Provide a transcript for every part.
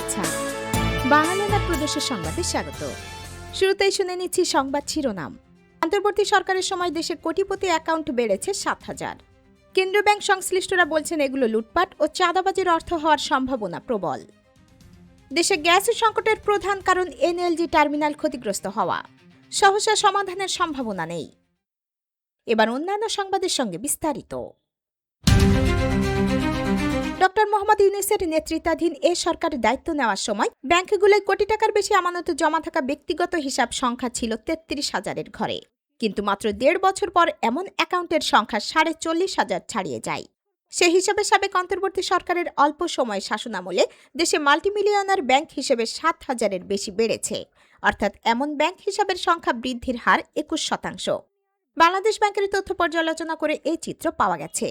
শুভেচ্ছা। বাংলাদেশ প্রদেশের সংবাদে স্বাগত। শুরুতেই শুনে নিচ্ছি সংবাদ শিরোনাম। অন্তর্বর্তী সরকারের সময় দেশে কোটিপতি অ্যাকাউন্ট বেড়েছে ৭,০০০। কেন্দ্রীয় ব্যাংক সংশ্লিষ্টরা বলছেন এগুলো লুটপাট ও চাঁদাবাজির অর্থ হওয়ার সম্ভাবনা প্রবল। দেশে গ্যাসের সংকটের প্রধান কারণ এনএলজি টার্মিনাল ক্ষতিগ্রস্ত হওয়া, সহসা সমাধানের সম্ভাবনা নেই। এবার অন্যান্য সংবাদের সঙ্গে বিস্তারিত। ডক্টর মোহাম্মদ ইউনূসের নেতৃত্বাধীন এ সরকারের দায়িত্ব নেওয়ার সময় ব্যাংকগুলোয় কোটি টাকার বেশি আমানত জমা থাকা ব্যক্তিগত হিসাব সংখ্যা ছিল ৩৩,০০০-এর ঘরে, কিন্তু মাত্র ১.৫ বছর পর এমন অ্যাকাউন্টের সংখ্যা ৪৫,০০০ ছাড়িয়ে যায়। সেই হিসাবে সাবেক অন্তর্বর্তী সরকারের অল্প সময় শাসনামলে দেশে মাল্টিমিলিয়নার ব্যাংক হিসেবে ৭,০০০-এর বেশি বেড়েছে, অর্থাৎ এমন ব্যাংক হিসাবের সংখ্যা বৃদ্ধির হার ২১%। বাংলাদেশ ব্যাংকের তথ্য পর্যালোচনা করে এই চিত্র পাওয়া গেছে।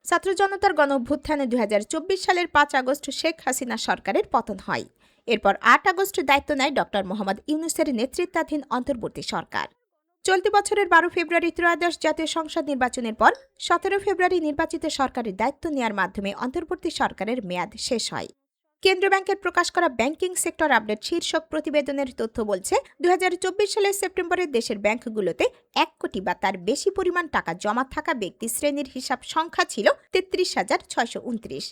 ছাত্র জনতার গণ অভ্যুত্থানে ২০২৪ সালের ৫ আগস্ট শেখ হাসিনা সরকারের পতন হয়। এরপর ৮ আগস্ট দায়িত্ব নেয় ডক্টর মোহাম্মদ ইউনূসের নেতৃত্বাধীন অন্তর্বর্তী সরকার। চলতি বছরের ১২ ফেব্রুয়ারি ত্রয়োদশ জাতীয় সংসদ নির্বাচনের পর ১৭ ফেব্রুয়ারি নির্বাচিত সরকারের দায়িত্ব নেওয়ার মাধ্যমে অন্তর্বর্তী সরকারের মেয়াদ শেষ হয়। কেন্দ্রীয় ব্যাংকের প্রকাশ করা ব্যাংকিং সেক্টর আপডেট শীর্ষক প্রতিবেদনের তথ্য বলছে ২০২৪ সালের সেপ্টেম্বরে দেশের ব্যাংকগুলোতে ১ কোটি বা তার বেশি পরিমাণ টাকা জমা থাকা ব্যক্তি শ্রেণীর হিসাব সংখ্যা ছিল ৩৩,৬২৯।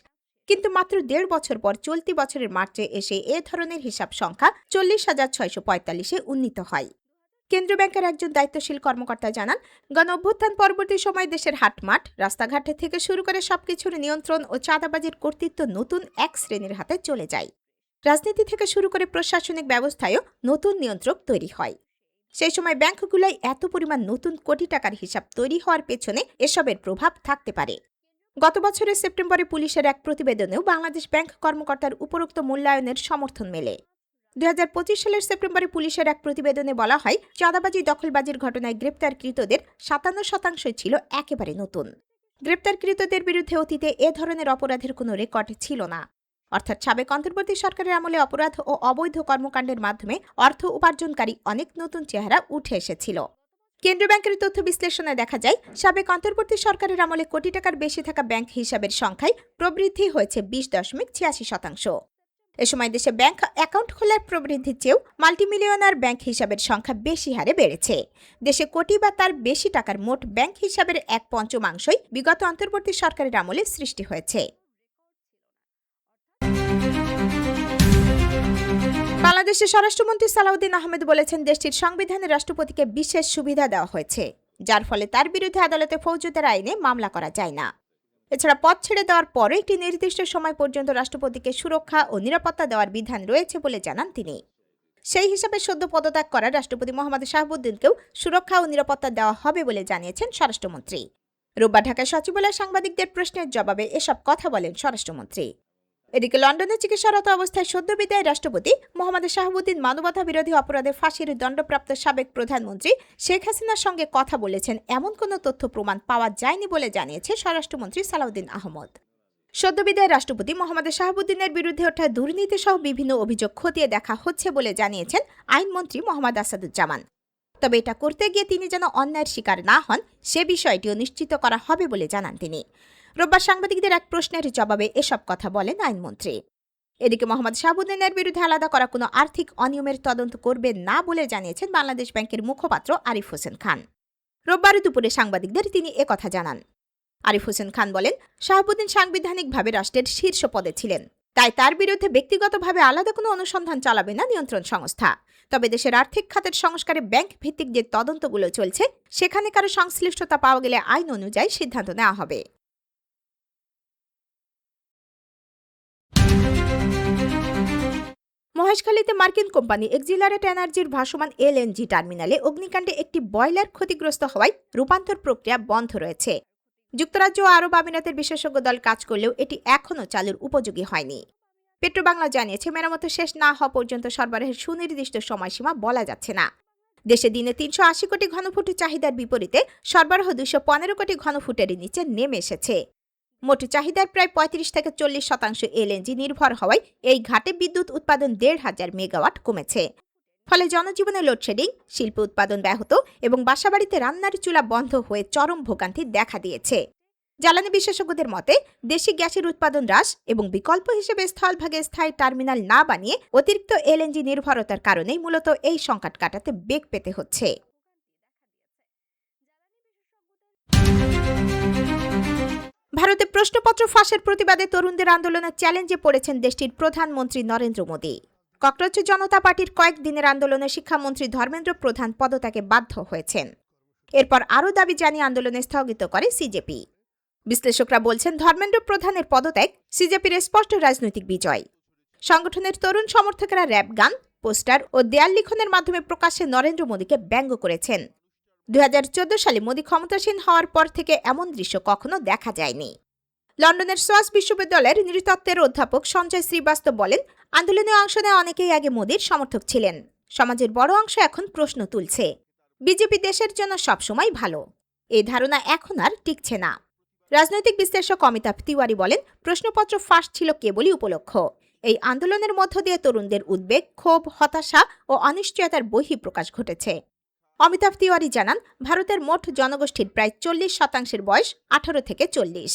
কিন্তু মাত্র ১.৫ বছর পর চলতি বছরের মার্চে এসে এ ধরনের হিসাব সংখ্যা ৪০,৬৪৫-এ উন্নীত হয়। কেন্দ্রীয় ব্যাংকের একজন দায়িত্বশীল কর্মকর্তা জানান, গণ অভ্যুত্থান পরবর্তী সময় দেশের হাটমাট, রাস্তাঘাট থেকে শুরু করে সবকিছুর নিয়ন্ত্রণ ও চাঁদাবাজির কর্তৃত্ব নতুন এক শ্রেণীর হাতে চলে যায়। রাজনীতি থেকে শুরু করে প্রশাসনিক ব্যবস্থায়ও নতুন নিয়ন্ত্রক তৈরি হয়। সেই সময় ব্যাংকগুলোয় এত পরিমাণ নতুন কোটি টাকার হিসাব তৈরি হওয়ার পেছনে এসবের প্রভাব থাকতে পারে। গত বছরের সেপ্টেম্বরে পুলিশের এক প্রতিবেদনেও বাংলাদেশ ব্যাংক কর্মকর্তার উপরোক্ত মূল্যায়নের সমর্থন মেলে। ২০২৫ সালের সেপ্টেম্বরে পুলিশের এক প্রতিবেদনে বলা হয়, চাঁদাবাজি দখলবাজির ঘটনায় গ্রেপ্তারকৃতদের ৫৭% ছিল একেবারে নতুন। গ্রেপ্তারকৃতদের বিরুদ্ধে অতীতে এ ধরনের অপরাধের কোনো রেকর্ড ছিল না। অর্থাৎ সাবেক অন্তর্বর্তী সরকারের আমলে অপরাধ ও অবৈধ কর্মকাণ্ডের মাধ্যমে অর্থ উপার্জনকারী অনেক নতুন চেহারা উঠে এসেছিল। কেন্দ্রীয় ব্যাংকের তথ্য বিশ্লেষণে দেখা যায়, সাবেক অন্তর্বর্তী সরকারের আমলে কোটি টাকার বেশি থাকা ব্যাংক হিসাবের সংখ্যায় প্রবৃদ্ধি হয়েছে ২০.৮৬%। এ সময় দেশে ব্যাংক অ্যাকাউন্ট খোলার প্রবৃদ্ধির চেয়েও মাল্টিমিলিয়নার ব্যাংক হিসাবের সংখ্যা বেশি হারে বেড়েছে। দেশে কোটি বা তার বেশি টাকার মোট ব্যাংক হিসাবের ১/৫ বিগত অন্তর্বর্তী সরকারের আমলে সৃষ্টি হয়েছে। বাংলাদেশের স্বরাষ্ট্রমন্ত্রী সালাউদ্দিন আহমেদ বলেছেন, দেশটির সংবিধানে রাষ্ট্রপতিকে বিশেষ সুবিধা দেওয়া হয়েছে, যার ফলে তার বিরুদ্ধে আদালতে ফৌজদারি আইনে মামলা করা যায় না। এছাড়া পদ ছেড়ে দেওয়ার পরে একটি নির্দিষ্ট সময় পর্যন্ত রাষ্ট্রপতিকে সুরক্ষা ও নিরাপত্তা দেওয়ার বিধান রয়েছে বলে জানান তিনি। সেই হিসাবে সদ্য পদত্যাগ করা রাষ্ট্রপতি মোহাম্মদ শাহাবুদ্দিনকেও সুরক্ষা ও নিরাপত্তা দেওয়া হবে বলে জানিয়েছেন স্বরাষ্ট্রমন্ত্রী। রোববার ঢাকায় সচিবালয়ে সাংবাদিকদের প্রশ্নের জবাবে এসব কথা বলেন স্বরাষ্ট্রমন্ত্রী। এদিকে লন্ডনে চিকিৎসারত অবস্থায় সদ্য বিদায়ী রাষ্ট্রপতি মোহাম্মদ শাহাবুদ্দিন মানবতা বিরোধী অপরাধে ফাঁসির দণ্ডপ্রাপ্ত সাবেক প্রধানমন্ত্রী শেখ হাসিনার সঙ্গে কথা বলেছেন এমন কোনো তথ্য প্রমাণ পাওয়া যায়নি বলে জানিয়েছে স্বরাষ্ট্রমন্ত্রী সালাউদ্দিন আহমেদ। সদ্য বিদায়ী রাষ্ট্রপতি মোহাম্মদ শাহাবুদ্দিনের বিরুদ্ধে ওঠা দুর্নীতি সহ বিভিন্ন অভিযোগ খতিয়ে দেখা হচ্ছে বলে জানিয়েছেন আইনমন্ত্রী মোহাম্মদ আসাদুজ্জামান। তবে এটা করতে গিয়ে তিনি যেন অন্যায়ের শিকার না হন সে বিষয়টিও নিশ্চিত করা হবে বলে জানান তিনি। রোববার সাংবাদিকদের এক প্রশ্নের জবাবে এসব কথা বলেন আইনমন্ত্রী। এদিকে মোহাম্মদ শাহাবুদ্দিনের বিরুদ্ধে আলাদা করা কোনো আর্থিক অনিয়মের তদন্ত করবেন না বলে জানিয়েছেন বাংলাদেশ ব্যাংকের মুখপাত্র আরিফ হোসেন খান। রোববার দুপুরে সাংবাদিকদের তিনি একথা জানান। আরিফ হোসেন খান বলেন, শাহাবুদ্দিন সাংবিধানিকভাবে রাষ্ট্রের শীর্ষ পদে ছিলেন, তাই তার বিরুদ্ধে ব্যক্তিগতভাবে আলাদা কোনো অনুসন্ধান চালাবে না নিয়ন্ত্রণ সংস্থা। তবে দেশের আর্থিক খাতের সংস্কারে ব্যাংক ভিত্তিক যে তদন্তগুলো চলছে সেখানে কারো সংশ্লিষ্টতা পাওয়া গেলে আইন অনুযায়ী সিদ্ধান্ত নেওয়া হবে। মহেশখালীতে মার্কিন কোম্পানি এক্সিলারেট এনার্জির ভাসমান এলএনজি টার্মিনালে অগ্নিকাণ্ডে একটি বয়লার ক্ষতিগ্রস্ত হওয়ায় রূপান্তর প্রক্রিয়া বন্ধ রয়েছে। যুক্তরাজ্য ও আরব আমিরাতের বিশেষজ্ঞ দল কাজ করলেও এটি এখনও চালুর উপযোগী হয়নি। পেট্রোবাংলা জানিয়েছে, মেরামত শেষ না হওয়া পর্যন্ত সরবরাহের সুনির্দিষ্ট সময়সীমা বলা যাচ্ছে না। দেশে দিনে ৩৮০ কোটি ঘনফুট চাহিদার বিপরীতে সরবরাহ ২১৫ কোটি ঘনফুটের নিচে নেমে এসেছে। মোট চাহিদার প্রায় ৩৫-৪০% এলএনজি নির্ভর হওয়ায় এই ঘাটে বিদ্যুৎ উৎপাদন ১,৫০০ মেগাওয়াট কমেছে। ফলে জনজীবনে লোডশেডিং, শিল্প উৎপাদন ব্যাহত এবং বাসাবাড়িতে রান্নার চুলা বন্ধ হয়ে চরম ভোগান্তি দেখা দিয়েছে। জ্বালানি বিশেষজ্ঞদের মতে দেশি গ্যাসের উৎপাদন হ্রাস এবং বিকল্প হিসেবে স্থলভাগে স্থায়ী টার্মিনাল না বানিয়ে অতিরিক্ত এলএনজি নির্ভরতার কারণেই মূলত এই সংকট কাটাতে বেগ পেতে হচ্ছে। ভারতে প্রশ্নপত্র ফাঁসের প্রতিবাদে তরুণদের আন্দোলনের চ্যালেঞ্জে পড়েছেন দেশটির প্রধানমন্ত্রী নরেন্দ্র মোদী। ককরোচ জনতা পার্টির কয়েকদিনের আন্দোলনে শিক্ষামন্ত্রী ধর্মেন্দ্র প্রধান পদত্যাগে বাধ্য হয়েছেন। এরপর আরও দাবি জানিয়ে আন্দোলনে স্থগিত করে সিজেপি। বিশ্লেষকরা বলছেন ধর্মেন্দ্র প্রধানের পদত্যাগ সিজেপির স্পষ্ট রাজনৈতিক বিজয়। সংগঠনের তরুণ সমর্থকেরা র‍্যাপ গান, পোস্টার ও দেয়াল লিখনের মাধ্যমে প্রকাশ্যে নরেন্দ্র মোদীকে ব্যঙ্গ করেছেন। 2014 সালে মোদী ক্ষমতাসীন হওয়ার পর থেকে এমন দৃশ্য কখনো দেখা যায়নি। লন্ডনের সোয়াস বিশ্ববিদ্যালয়ের নৃতত্ত্বের অধ্যাপক সঞ্জয় শ্রীবাস্তব বলেন, আন্দোলনে অংশ নেওয়া অনেকেই আগে মোদীর সমর্থক ছিলেন। সমাজের বড় অংশ এখন প্রশ্ন তুলছে, বিজেপি দেশের জন্য সবসময় ভালো। এই ধারণা এখন আর টিকছে না। রাজনৈতিক বিশ্লেষক অমিতাভ তিওয়ারি বলেন, প্রশ্নপত্র ফাঁস ছিল কেবলই উপলক্ষ। এই আন্দোলনের মধ্য দিয়ে তরুণদের উদ্বেগ, ক্ষোভ, হতাশা ও অনিশ্চয়তার বহিঃপ্রকাশ ঘটেছে। অমিতাভ তিওয়ারি জানান, ভারতের মোট জনগোষ্ঠীর প্রায় 40% বয়স 18 থেকে 40।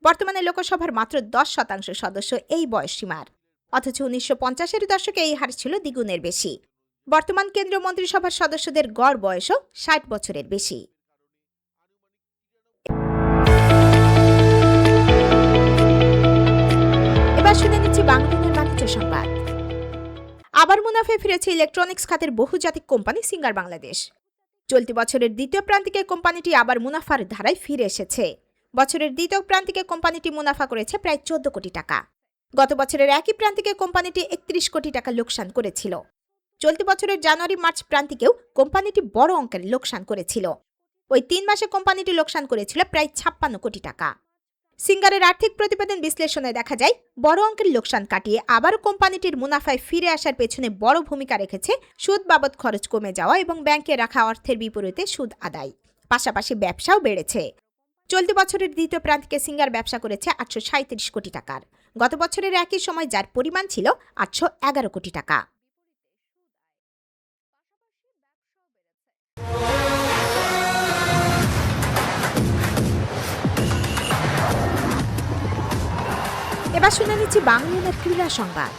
বর্তমানে লোকসভার মাত্র 10% সদস্য এই বয়সসীমার, অথচ 1950-এর দশকে এই হার ছিল দ্বিগুণের বেশি। বর্তমান কেন্দ্রীয় মন্ত্রিসভার সদস্যদের গড় বয়সও 60 বছরের বেশি। এবার শুনে নিচ্ছি বাংলাদেশের বাণিজ্য সংবাদ। আবার মুনাফায় ফিরেছে ইলেকট্রনিক্স খাতের বহুজাতিক কোম্পানি সিঙ্গার বাংলাদেশ। চলতি বছরের দ্বিতীয় প্রান্তিকে কোম্পানিটি আবার মুনাফার ধারায় ফিরে এসেছে। বছরের দ্বিতীয় প্রান্তিকে কোম্পানিটি মুনাফা করেছে প্রায় 14 কোটি টাকা। গত বছরের একই প্রান্তিকে কোম্পানিটি 31 কোটি টাকা লোকসান করেছিল। চলতি বছরের জানুয়ারি-মার্চ প্রান্তিকেও কোম্পানিটি বড় অঙ্কের লোকসান করেছিল। ওই 3 মাসে কোম্পানিটি লোকসান করেছিল প্রায় 56 কোটি টাকা। সিঙ্গারের আর্থিক প্রতিবেদন বিশ্লেষণে দেখা যায়, বড় অঙ্কের লোকসান কাটিয়ে আবারও কোম্পানিটির মুনাফায় ফিরে আসার পেছনে বড় ভূমিকা রেখেছে সুদ বাবদ খরচ কমে যাওয়া এবং ব্যাংকে রাখা অর্থের বিপরীতে সুদ আদায়। পাশাপাশি ব্যবসাও বেড়েছে। চলতি বছরের দ্বিতীয় প্রান্তিকে সিঙ্গার ব্যবসা করেছে 837 কোটি টাকার। গত বছরের একই সময় যার পরিমাণ ছিল 811 কোটি টাকা। এবার শুনে নিচ্ছি বাংলাদেশের ক্রীড়া সংবাদ।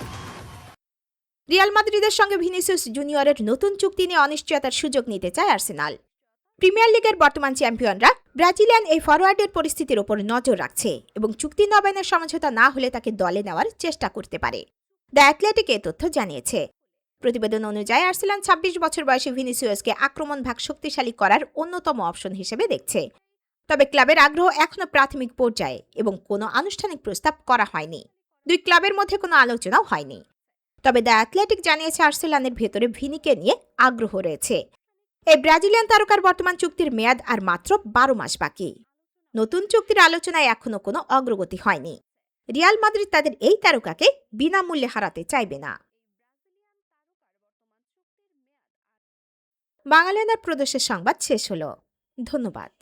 রিয়াল মাদ্রিদের সঙ্গে ভিনিসিয়াস জুনিয়রের নতুন চুক্তি নিয়ে অনিশ্চয়তার সুযোগ নিতে চায় আর্সেনাল। প্রিমিয়ার লিগের বর্তমান চ্যাম্পিয়নরা ব্রাজিলিয়ান এই ফরোয়ার্ডের পরিস্থিতির ওপর নজর রাখছে এবং চুক্তি নবায়নের সমঝোতা না হলে তাকে দলে নেওয়ার চেষ্টা করতে পারে। দ্য অ্যাথলেটিক এ তথ্য জানিয়েছে। প্রতিবেদন অনুযায়ী আর্সেনাল 26 বছর বয়সী ভিনিসিয়াসকে আক্রমণ ভাগ শক্তিশালী করার অন্যতম অপশন হিসেবে দেখছে। তবে ক্লাবের আগ্রহ এখনো প্রাথমিক পর্যায়ে এবং কোনো আনুষ্ঠানিক প্রস্তাব করা হয়নি। দুই ক্লাবের মধ্যে কোনো আলোচনাও হয়নি। তবে দ্য অ্যাথলেটিক জানিয়েছে আর্সেনালের ভেতরে ভিনিকে নিয়ে আগ্রহ রয়েছে। এই ব্রাজিলিয়ান তারকার বর্তমান চুক্তির মেয়াদ আর মাত্র 12 মাস বাকি। নতুন চুক্তির আলোচনায় এখনো কোনো অগ্রগতি হয়নি। রিয়াল মাদ্রিদ তাদের এই তারকাকে বিনামূল্যে হারাতে চাইবে না। বাংলাদেশের প্রদেশের সংবাদ শেষ হলো। ধন্যবাদ।